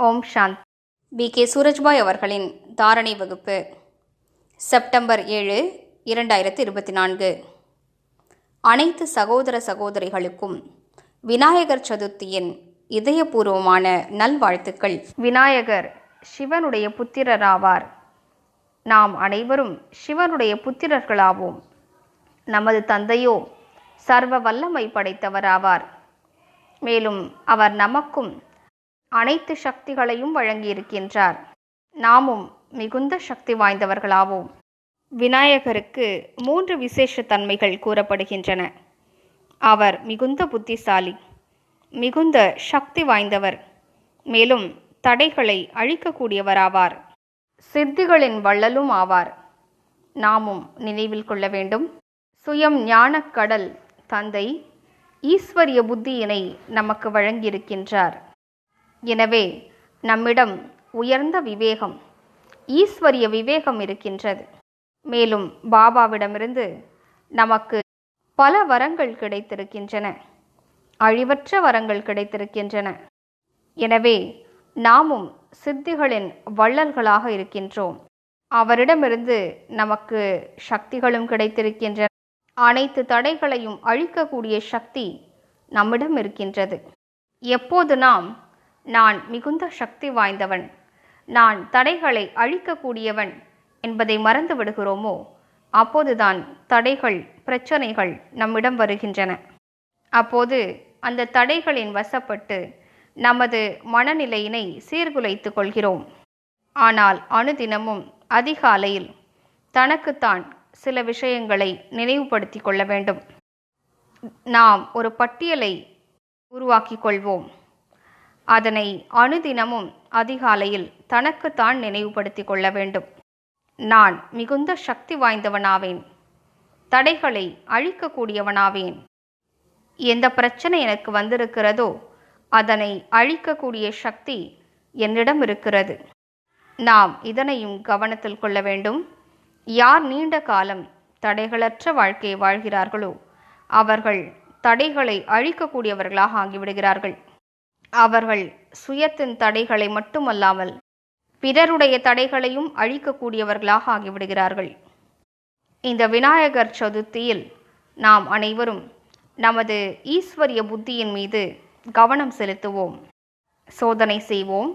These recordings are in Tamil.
ஓம் சாந்த். B.K. சூரஜ்பாய் அவர்களின் தாரணை வகுப்பு செப்டம்பர் 7, 2024. அனைத்து சகோதர சகோதரிகளுக்கும் விநாயகர் சதுர்த்தியின் இதயபூர்வமான நல்வாழ்த்துக்கள். விநாயகர் சிவனுடைய புத்திரராவார். நாம் அனைவரும் சிவனுடைய புத்திரர்களாவோம். நமது தந்தையோ சர்வ வல்லமை படைத்தவராவார். மேலும் அவர் நமக்கும் அனைத்து சக்திகளையும் வழங்கியிருக்கின்றார். நாமும் மிகுந்த சக்தி வாய்ந்தவர்களாவோம். விநாயகருக்கு 3 விசேஷ தன்மைகள் கூறப்படுகின்றன. அவர் மிகுந்த புத்திசாலி, மிகுந்த சக்தி வாய்ந்தவர், மேலும் தடைகளை அழிக்கக்கூடியவராவார். சித்திகளின் வள்ளலும் ஆவார். நாமும் நினைவில் கொள்ள வேண்டும், சுயம் ஞானக்கடல் தந்தை ஈஸ்வரிய புத்தியினை நமக்கு வழங்கியிருக்கின்றார். எனவே நம்மிடம் உயர்ந்த விவேகம், ஈஸ்வரிய விவேகம் இருக்கின்றது. மேலும் பாபாவிடமிருந்து நமக்கு பல வரங்கள் கிடைத்திருக்கின்றன, அழிவற்ற வரங்கள் கிடைத்திருக்கின்றன. எனவே நாமும் சித்திகளின் வள்ளல்களாக இருக்கின்றோம். அவரிடமிருந்து நமக்கு சக்திகளும் கிடைத்திருக்கின்றன. அனைத்து தடைகளையும் அழிக்கக்கூடிய சக்தி நம்மிடம் இருக்கின்றது. எப்போது நான் மிகுந்த சக்தி வாய்ந்தவன், நான் தடைகளை அழிக்கக்கூடியவன் என்பதை மறந்து விடுகிறோமோ, அப்போதுதான் தடைகள், பிரச்சனைகள் நம்மிடம் வருகின்றன. அப்போது அந்த தடைகளின் வசப்பட்டு நமது மனநிலையினை சீர்குலைத்து கொள்கிறோம். ஆனால் அனுதினமும் அதிகாலையில் தனக்குத்தான் சில விஷயங்களை நினைவுபடுத்தி கொள்ள வேண்டும். நாம் ஒரு பட்டியலை உருவாக்கி கொள்வோம். அதனை அனுதினமும் அதிகாலையில் தனக்குத்தான் நினைவுபடுத்தி கொள்ள வேண்டும். நான் மிகுந்த சக்தி வாய்ந்தவனாவேன், தடைகளை அழிக்கக்கூடியவனாவேன். எந்த பிரச்சனை எனக்கு வந்திருக்கிறதோ அதனை அழிக்கக்கூடிய சக்தி என்னிடம் இருக்கிறது. நாம் இதனையும் கவனத்தில் கொள்ள வேண்டும். யார் நீண்ட காலம் தடைகளற்ற வாழ்க்கையை வாழ்கிறார்களோ அவர்கள் தடைகளை அழிக்கக்கூடியவர்களாக ஆகிவிடுகிறார்கள். அவர்கள் சுயத்தின் தடைகளை மட்டுமல்லாமல் பிறருடைய தடைகளையும் அழிக்கக்கூடியவர்களாக ஆகிவிடுகிறார்கள். இந்த விநாயகர் சதுர்த்தியில் நாம் அனைவரும் நமது ஈஸ்வரிய புத்தியின் மீது கவனம் செலுத்துவோம். சோதனை செய்வோம்.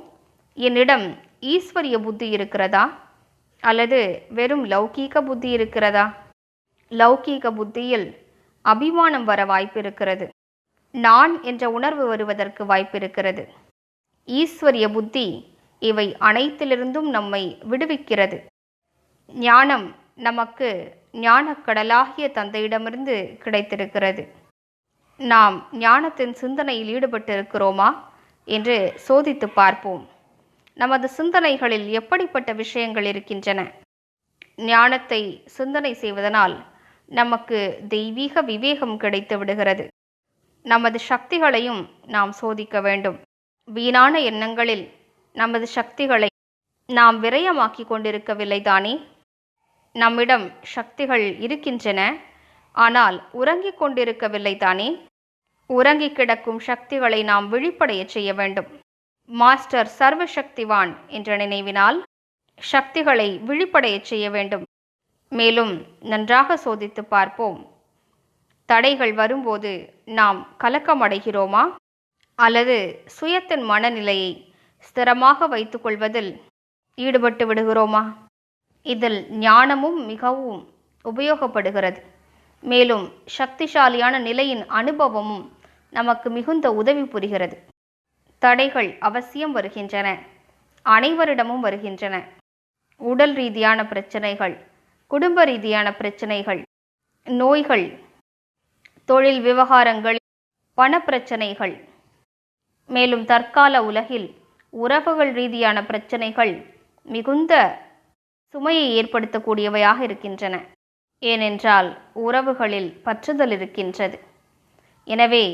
என்னிடம் ஈஸ்வரிய புத்தி இருக்கிறதா அல்லது வெறும் லௌகீக புத்தி இருக்கிறதா? லௌகீக புத்தியில் அபிமானம் வர வாய்ப்பு இருக்கிறது. நான் என்ற உணர்வு வருவதற்கு வாய்ப்பிருக்கிறது. ஈஸ்வரிய புத்தி இவை அனைத்திலிருந்தும் நம்மை விடுவிக்கிறது. ஞானம் நமக்கு ஞானக்கடலாகிய தந்தையிடமிருந்து கிடைத்திருக்கிறது. நாம் ஞானத்தின் சிந்தனையில் ஈடுபட்டிருக்கிறோமா என்று சோதித்து பார்ப்போம். நமது சிந்தனைகளில் எப்படிப்பட்ட விஷயங்கள் இருக்கின்றன? ஞானத்தை சிந்தனை செய்வதனால் நமக்கு தெய்வீக விவேகம் கிடைத்து விடுகிறது. நமது சக்திகளையும் நாம் சோதிக்க வேண்டும். வீணான எண்ணங்களில் நமது சக்திகளை நாம் விரயமாக்கி கொண்டிருக்கவில்லை தானே? நம்மிடம் சக்திகள் இருக்கின்றன, ஆனால் உறங்கிக் கொண்டிருக்கவில்லை தானே? உறங்கிக் கிடக்கும் சக்திகளை நாம் விழிப்படைய செய்ய வேண்டும். மாஸ்டர் சர்வசக்திவான் என்ற நினைவினால் சக்திகளை விழிப்படைய செய்ய வேண்டும். மேலும் நன்றாக சோதித்து பார்ப்போம். தடைகள் வரும்போது நாம் கலக்கமடைகிறோமா அல்லது சுயத்தின் மனநிலையை ஸ்திரமாக வைத்து கொள்வதில் ஈடுபட்டு விடுகிறோமா? இதில் ஞானமும் மிகவும் உபயோகப்படுகிறது. மேலும் சக்திசாலியான நிலையின் அனுபவமும் நமக்கு மிகுந்த உதவி புரிகிறது. தடைகள் அவசியம் வருகின்றன, அனைவரிடமும் வருகின்றன. உடல் ரீதியான பிரச்சனைகள், குடும்ப ரீதியான பிரச்சனைகள், நோய்கள், தொழில் விவகாரங்கள், பணப்பிரச்சனைகள், மேலும் தற்கால உலகில் உறவுகள் ரீதியான பிரச்சனைகள் மிகுந்த சுமையை ஏற்படுத்தக்கூடியவையாக இருக்கின்றன. ஏனென்றால் உறவுகளில் பற்றுதல் இருக்கின்றது. எனவே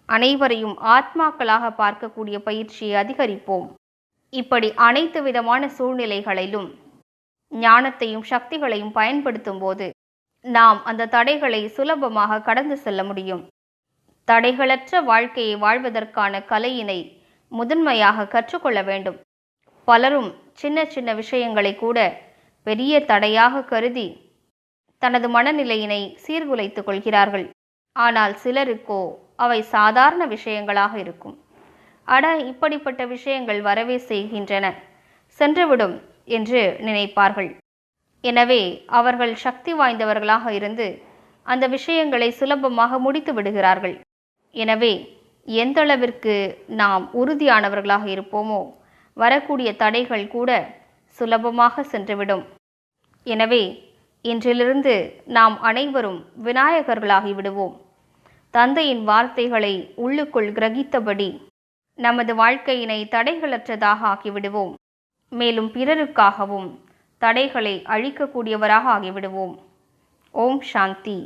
அனைவரையும் ஆத்மாக்களாக பார்க்கக்கூடிய பயிற்சியை அதிகரிப்போம். இப்படி அனைத்து விதமான சூழ்நிலைகளிலும் ஞானத்தையும் சக்திகளையும் பயன்படுத்தும் போது நாம் அந்த தடைகளை சுலபமாக கடந்து செல்ல முடியும். தடைகளற்ற வாழ்க்கையை வாழ்வதற்கான கலையினை முதன்மையாக கற்றுக்கொள்ள வேண்டும். பலரும் சின்ன சின்ன விஷயங்களை கூட பெரிய தடையாக கருதி தனது மனநிலையினை சீர்குலைத்துக் கொள்கிறார்கள். ஆனால் சிலருக்கோ அவை சாதாரண விஷயங்களாக இருக்கும். அட, இப்படிப்பட்ட விஷயங்கள் வரவே செய்கின்றன, சென்றுவிடும் என்று நினைப்பார்கள். எனவே அவர்கள் சக்தி வாய்ந்தவர்களாக இருந்து அந்த விஷயங்களை சுலபமாக முடித்து விடுகிறார்கள். எனவே எந்தளவிற்கு நாம் உறுதியானவர்களாக இருப்போமோ வரக்கூடிய தடைகள் கூட சுலபமாக சென்றுவிடும். எனவே இன்றிலிருந்து நாம் அனைவரும் விநாயகர்களாகி விடுவோம். தந்தையின் வார்த்தைகளை உள்ளுக்குள் கிரகித்தபடி நமது வாழ்க்கையினை தடைகளற்றதாக ஆக்கிவிடுவோம். மேலும் பிறருக்காகவும் தடைகளை அழிக்கக்கூடியவராக ஆகிவிடுவோம். ஓம் சாந்தி.